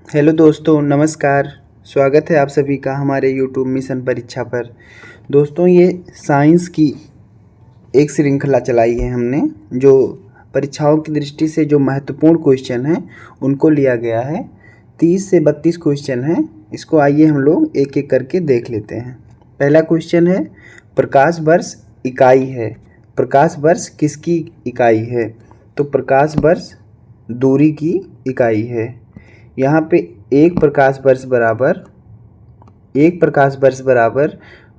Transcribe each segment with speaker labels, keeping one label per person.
Speaker 1: Hello दोस्तों, नमस्कार। स्वागत है आप सभी का हमारे यूट्यूब मिशन परीक्षा पर। दोस्तों, ये साइंस की एक श्रृंखला चलाई है हमने, जो परीक्षाओं की दृष्टि से जो महत्वपूर्ण क्वेश्चन हैं उनको लिया गया है। 30 से 32 क्वेश्चन हैं। इसको आइए हम लोग एक एक करके देख लेते हैं। पहला क्वेश्चन है, प्रकाश वर्ष इकाई है। प्रकाश वर्ष किसकी इकाई है? तो प्रकाश वर्ष दूरी की इकाई है। यहाँ पे एक प्रकाश वर्ष बराबर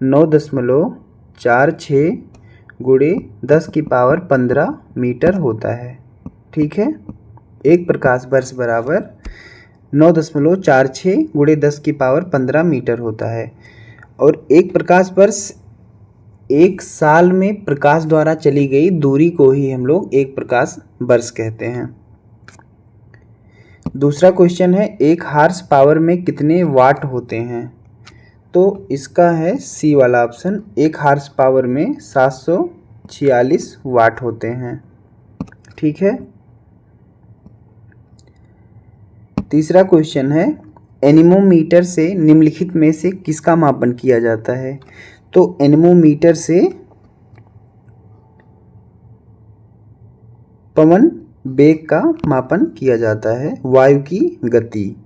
Speaker 1: 9.46 गुणे 10 की पावर 15 मीटर होता है। ठीक है, एक प्रकाश वर्ष बराबर 9.46 गुणे 10 की पावर 15 मीटर होता है। और एक प्रकाश वर्ष एक साल में प्रकाश द्वारा चली गई दूरी को ही हम लोग एक प्रकाश वर्ष कहते हैं। दूसरा क्वेश्चन है, एक हार्स पावर में कितने वाट होते हैं? तो इसका है सी वाला ऑप्शन, एक हार्स पावर में 746 वाट होते हैं। ठीक है। तीसरा क्वेश्चन है, एनीमोमीटर से निम्नलिखित में से किसका मापन किया जाता है? तो एनीमोमीटर से पवन वेग का मापन किया जाता है, वायु की गति।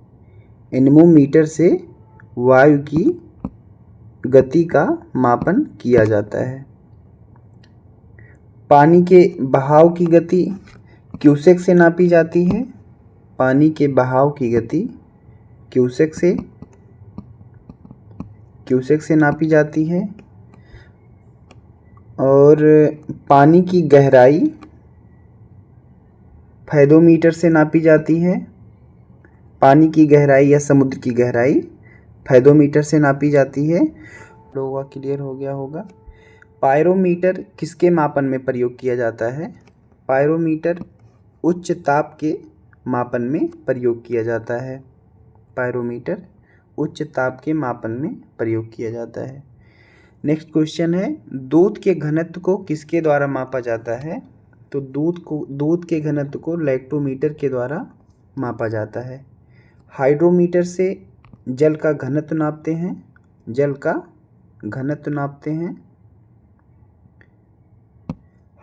Speaker 1: एनीमोमीटर से वायु की गति का मापन किया जाता है। पानी के बहाव की गति क्यूसेक से नापी जाती है। पानी के बहाव की गति क्यूसेक से नापी जाती है। और पानी की गहराई फेदोमीटर से नापी जाती है। पानी की गहराई या समुद्र की गहराई फेदोमीटर से नापी जाती है। लोगों का क्लियर हो गया होगा। पायरोमीटर किसके मापन में प्रयोग किया जाता है? पायरोमीटर उच्च ताप के मापन में प्रयोग किया जाता है। पायरोमीटर उच्च ताप के मापन में प्रयोग किया जाता है। नेक्स्ट क्वेश्चन है, दूध के घनत्व को किसके द्वारा मापा जाता है? तो दूध के घनत्व को लैक्टोमीटर के द्वारा मापा जाता है। हाइड्रोमीटर से जल का घनत्व नापते हैं।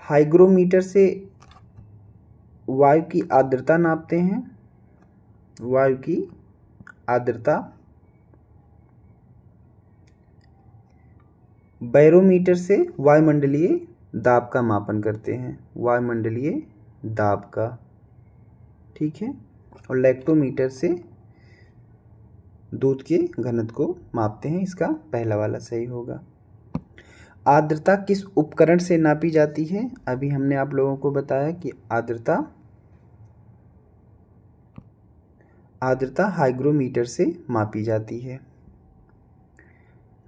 Speaker 1: हाइग्रोमीटर से वायु की आर्द्रता नापते हैं। बैरोमीटर से वायुमंडलीय दाब का मापन करते हैं, वायुमंडलीय दाब का। ठीक है। और लैक्टोमीटर से दूध के घनत्व को मापते हैं। इसका पहला वाला सही होगा। आर्द्रता किस उपकरण से नापी जाती है? अभी हमने आप लोगों को बताया कि आर्द्रता हाइग्रोमीटर से मापी जाती है।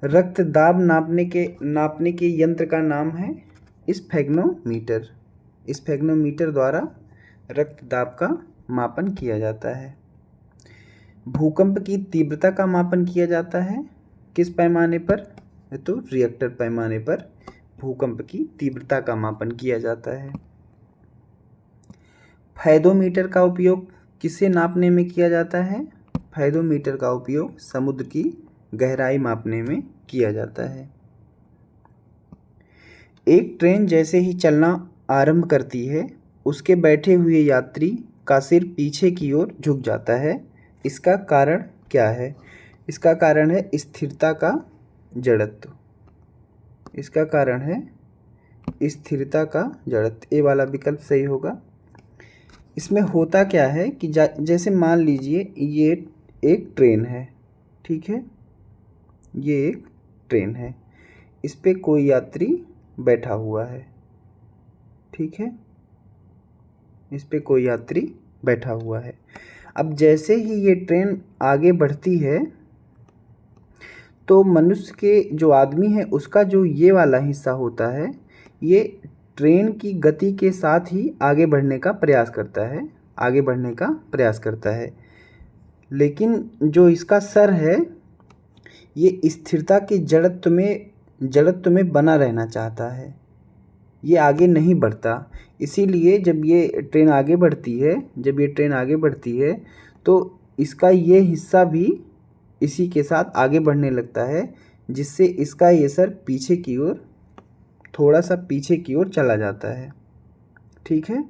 Speaker 1: रक्त दाब नापने के यंत्र का नाम है स्फेग्नोमीटर। स्फेग्नोमीटर द्वारा रक्त दाब का मापन किया जाता है। भूकंप की तीव्रता का मापन किया जाता है किस पैमाने पर? तो रिएक्टर पैमाने पर भूकंप की तीव्रता का मापन किया जाता है। फेदोमीटर का उपयोग किसे नापने में किया जाता है? फेदोमीटर का उपयोग समुद्र की गहराई मापने में किया जाता है। एक ट्रेन जैसे ही चलना आरंभ करती है, उसके बैठे हुए यात्री का सिर पीछे की ओर झुक जाता है। इसका कारण क्या है? इसका कारण है स्थिरता का जड़त्व। ए वाला विकल्प सही होगा। इसमें होता क्या है कि जैसे मान लीजिए ये एक ट्रेन है। ठीक है, ये एक ट्रेन है, इस पे कोई यात्री बैठा हुआ है। ठीक है, इस पे कोई यात्री बैठा हुआ है। अब जैसे ही ये ट्रेन आगे बढ़ती है तो मनुष्य के जो आदमी है उसका जो ये वाला हिस्सा होता है, ये ट्रेन की गति के साथ ही आगे बढ़ने का प्रयास करता है। लेकिन जो इसका सर है, ये स्थिरता के जड़त्व में बना रहना चाहता है, ये आगे नहीं बढ़ता। इसीलिए जब ये ट्रेन आगे बढ़ती है तो इसका ये हिस्सा भी इसी के साथ आगे बढ़ने लगता है, जिससे इसका ये सर पीछे की ओर, थोड़ा सा पीछे की ओर चला जाता है। ठीक है,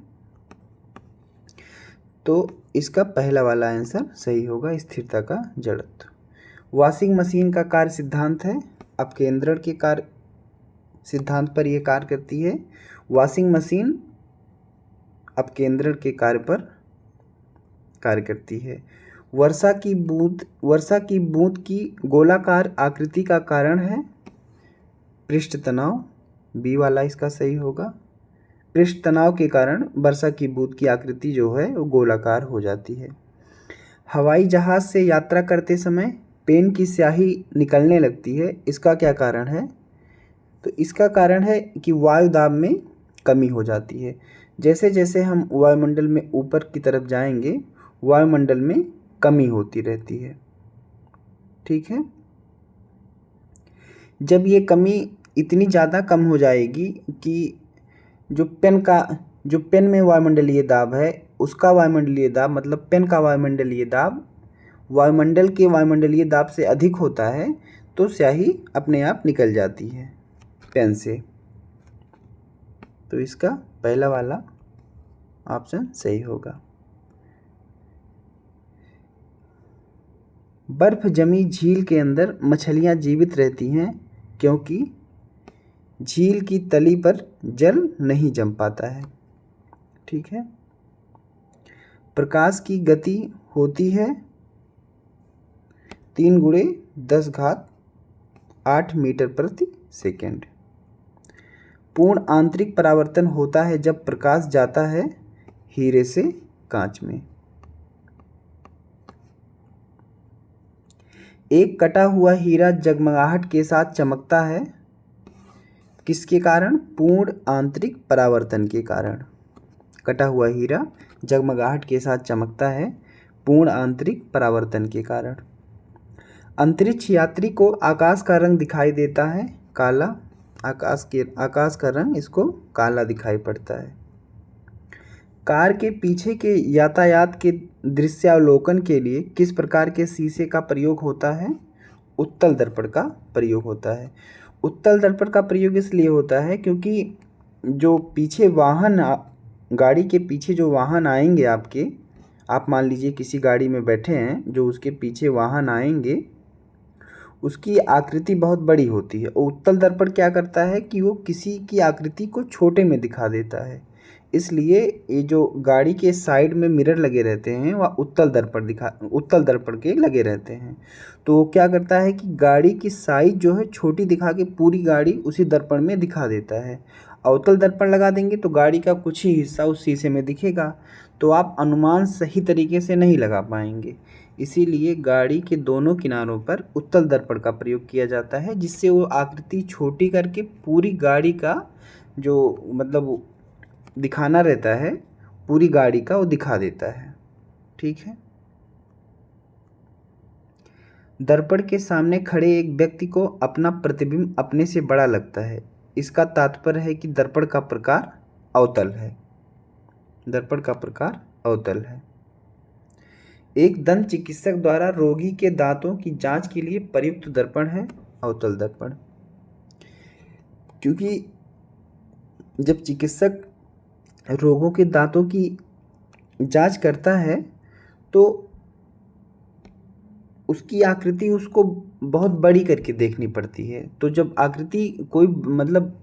Speaker 1: तो इसका पहला वाला आंसर सही होगा, स्थिरता का जड़त्व। वॉशिंग मशीन का कार्य सिद्धांत है, अपकेंद्रण के कार्य सिद्धांत पर यह कार्य करती है। वॉशिंग मशीन अपकेंद्रण के कार्य पर कार्य करती है। वर्षा की बूंद की गोलाकार आकृति का कारण है पृष्ठ तनाव, बी वाला इसका सही होगा। पृष्ठ तनाव के कारण वर्षा की बूंद की आकृति जो है वो गोलाकार हो जाती है। हवाई जहाज से यात्रा करते समय पेन की स्याही निकलने लगती है, इसका क्या कारण है? तो इसका कारण है कि वायु दाब में कमी हो जाती है। जैसे जैसे हम वायुमंडल में ऊपर की तरफ जाएंगे, वायुमंडल में कमी होती रहती है। ठीक है, जब ये कमी इतनी ज़्यादा कम हो जाएगी कि जो पेन में वायुमंडलीय दाब है, उसका वायुमंडलीय दाब मतलब पेन का वायुमंडलीय दाब वायुमंडल के वायुमंडलीय दाब से अधिक होता है, तो स्याही अपने आप निकल जाती है पेन से। तो इसका पहला वाला ऑप्शन सही होगा। बर्फ जमी झील के अंदर मछलियां जीवित रहती हैं क्योंकि झील की तली पर जल नहीं जम पाता है। ठीक है, प्रकाश की गति होती है 3 × 10⁸ मीटर प्रति सेकेंड। पूर्ण आंतरिक परावर्तन होता है जब प्रकाश जाता है हीरे से कांच में। एक कटा हुआ हीरा जगमगाहट के साथ चमकता है, किसके कारण? पूर्ण आंतरिक परावर्तन के कारण। कटा हुआ हीरा जगमगाहट के साथ चमकता है पूर्ण आंतरिक परावर्तन के कारण। अंतरिक्ष यात्री को आकाश का रंग दिखाई देता है काला, आकाश का रंग इसको काला दिखाई पड़ता है। कार के पीछे के यातायात के दृश्यावलोकन के लिए किस प्रकार के शीशे का प्रयोग होता है? उत्तल दर्पण का प्रयोग होता है। उत्तल दर्पण का प्रयोग इसलिए होता है क्योंकि जो पीछे वाहन, गाड़ी के पीछे जो वाहन आएंगे आपके, आप मान लीजिए किसी गाड़ी में बैठे हैं, जो उसके पीछे वाहन आएंगे उसकी आकृति बहुत बड़ी होती है। उत्तल दर्पण क्या करता है कि वो किसी की आकृति को छोटे में दिखा देता है, इसलिए ये जो गाड़ी के साइड में मिरर लगे रहते हैं वह उत्तल दर्पण के लगे रहते हैं। तो वो क्या करता है कि गाड़ी की साइज जो है छोटी दिखा के पूरी गाड़ी उसी दर्पण में दिखा देता है। अवतल दर्पण लगा देंगे तो गाड़ी का कुछ ही हिस्सा उस शीशे में दिखेगा, तो आप अनुमान सही तरीके से नहीं लगा पाएंगे। इसीलिए गाड़ी के दोनों किनारों पर उत्तल दर्पण का प्रयोग किया जाता है, जिससे वो आकृति छोटी करके पूरी गाड़ी का जो मतलब दिखाना रहता है, पूरी गाड़ी का वो दिखा देता है। ठीक है, दर्पण के सामने खड़े एक व्यक्ति को अपना प्रतिबिंब अपने से बड़ा लगता है, इसका तात्पर्य है कि दर्पण का प्रकार अवतल है। दर्पण का प्रकार अवतल है। एक दंत चिकित्सक द्वारा रोगी के दांतों की जांच के लिए प्रयुक्त दर्पण है अवतल दर्पण। क्योंकि जब चिकित्सक रोगों के दांतों की जांच करता है तो उसकी आकृति उसको बहुत बड़ी करके देखनी पड़ती है। तो जब आकृति कोई मतलब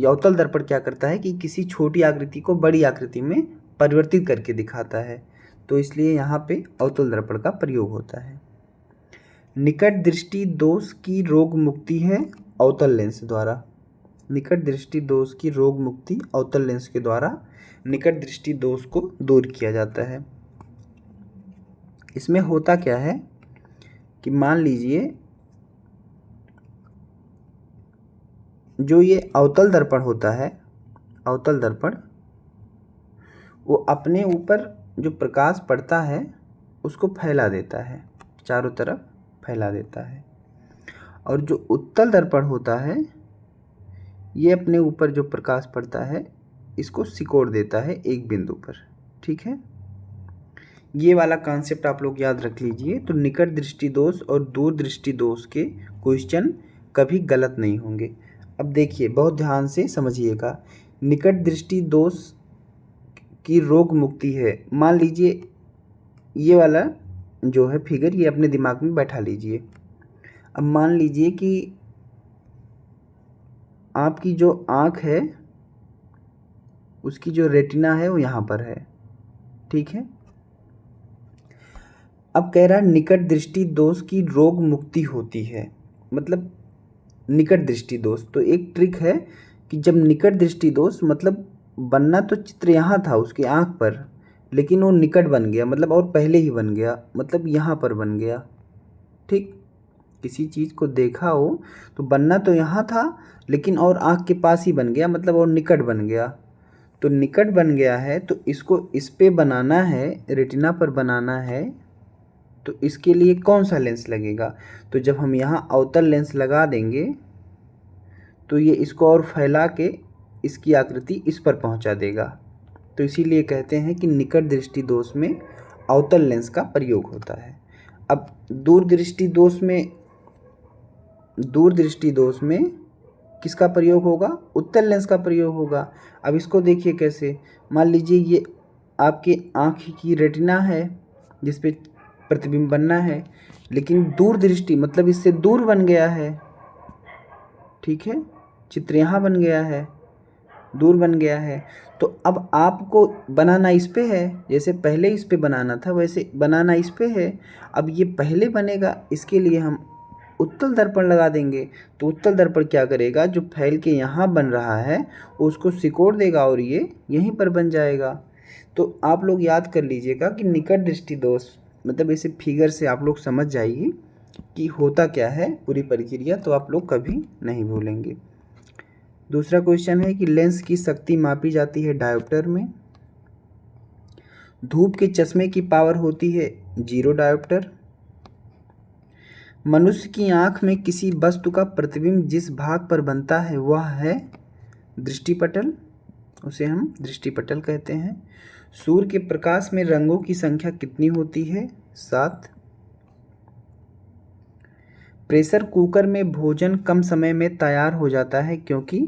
Speaker 1: अवतल दर्पण क्या करता है कि किसी छोटी आकृति को बड़ी आकृति में परिवर्तित करके दिखाता है, तो इसलिए यहाँ पे अवतल दर्पण का प्रयोग होता है। निकट दृष्टि दोष की रोग मुक्ति है अवतल लेंस द्वारा। निकट दृष्टि दोष की रोग मुक्ति अवतल लेंस के द्वारा निकट दृष्टि दोष को दूर किया जाता है। इसमें होता क्या है कि मान लीजिए जो ये अवतल दर्पण होता है, अवतल दर्पण वो अपने ऊपर जो प्रकाश पड़ता है उसको फैला देता है, चारों तरफ फैला देता है। और जो उत्तल दर्पण होता है ये अपने ऊपर जो प्रकाश पड़ता है इसको सिकोड़ देता है एक बिंदु पर। ठीक है, ये वाला कॉन्सेप्ट आप लोग याद रख लीजिए। तो निकट दृष्टि दोष और दूर दृष्टि दोष के क्वेश्चन कभी गलत नहीं होंगे। अब देखिए बहुत ध्यान से समझिएगा। निकट दृष्टि दोष की रोग मुक्ति है। मान लीजिए ये वाला जो है फिगर, ये अपने दिमाग में बैठा लीजिए। अब मान लीजिए कि आपकी जो आँख है उसकी जो रेटिना है वो यहाँ पर है, ठीक है। अब कह रहा है निकट दृष्टि दोष की रोग मुक्ति होती है, मतलब निकट दृष्टि दोष। तो एक ट्रिक है कि जब निकट दृष्टि दोष, मतलब बनना तो चित्र यहाँ था उसकी आँख पर, लेकिन वो निकट बन गया, मतलब और पहले ही बन गया, मतलब यहाँ पर बन गया, ठीक। किसी चीज़ को देखा हो तो बनना तो यहाँ था, लेकिन और आँख के पास ही बन गया, मतलब और निकट बन गया। तो निकट बन गया है तो इसको इस पे बनाना है, रेटिना पर बनाना है। तो इसके लिए कौन सा लेंस लगेगा? तो जब हम यहाँ अवतल लेंस लगा देंगे तो ये इसको और फैला के इसकी आकृति इस पर पहुँचा देगा। तो इसीलिए कहते हैं कि निकट दृष्टि दोष में अवतल लेंस का प्रयोग होता है। अब दूर दृष्टि दोष में किसका प्रयोग होगा? उत्तल लेंस का प्रयोग होगा। अब इसको देखिए कैसे। मान लीजिए ये आपके आँख की रेटिना है जिस पे प्रतिबिंब बनना है, लेकिन दूर दृष्टि मतलब इससे दूर बन गया है, ठीक है। चित्र यहाँ बन गया है, दूर बन गया है। तो अब आपको बनाना इस पे है, जैसे पहले इस पे बनाना था वैसे बनाना इस पे है। अब ये पहले बनेगा, इसके लिए हम उत्तल दर्पण लगा देंगे। तो उत्तल दर्पण क्या करेगा? जो फैल के यहाँ बन रहा है उसको सिकोड़ देगा और ये यहीं पर बन जाएगा। तो आप लोग याद कर लीजिएगा कि निकट दृष्टि दोष, मतलब इसे फिगर से आप लोग समझ जाइए कि होता क्या है पूरी प्रक्रिया, तो आप लोग कभी नहीं भूलेंगे। दूसरा क्वेश्चन है कि लेंस की शक्ति मापी जाती है डायोप्टर में। धूप के चश्मे की पावर होती है 0 डायोप्टर। मनुष्य की आंख में किसी वस्तु का प्रतिबिंब जिस भाग पर बनता है वह है दृष्टिपटल, उसे हम दृष्टिपटल कहते हैं। सूर्य के प्रकाश में रंगों की संख्या कितनी होती है? 7। प्रेशर कुकर में भोजन कम समय में तैयार हो जाता है क्योंकि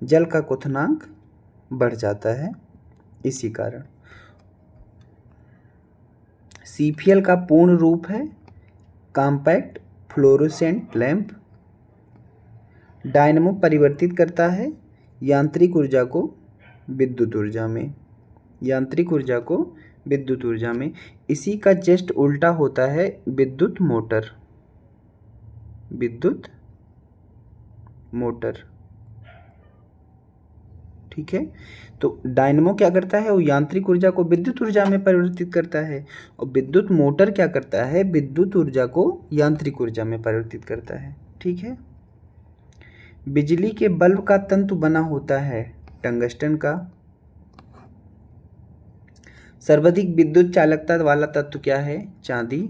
Speaker 1: जल का क्वथनांक बढ़ जाता है, इसी कारण। सीपीएल का पूर्ण रूप है कॉम्पैक्ट फ्लोरोसेंट लैंप। डायनमो परिवर्तित करता है यांत्रिक ऊर्जा को विद्युत ऊर्जा में, यांत्रिक ऊर्जा को विद्युत ऊर्जा में। इसी का जस्ट उल्टा होता है विद्युत मोटर, विद्युत मोटर, ठीक है। तो डायनमो क्या करता है? वो यांत्रिक ऊर्जा को विद्युत ऊर्जा में परिवर्तित करता है, और विद्युत मोटर क्या करता है? विद्युत ऊर्जा को यांत्रिक ऊर्जा में परिवर्तित करता है, ठीक है। बिजली के बल्ब का तंतु बना होता है टंगस्टन का। सर्वाधिक विद्युत चालकता वाला तत्व क्या है? चांदी।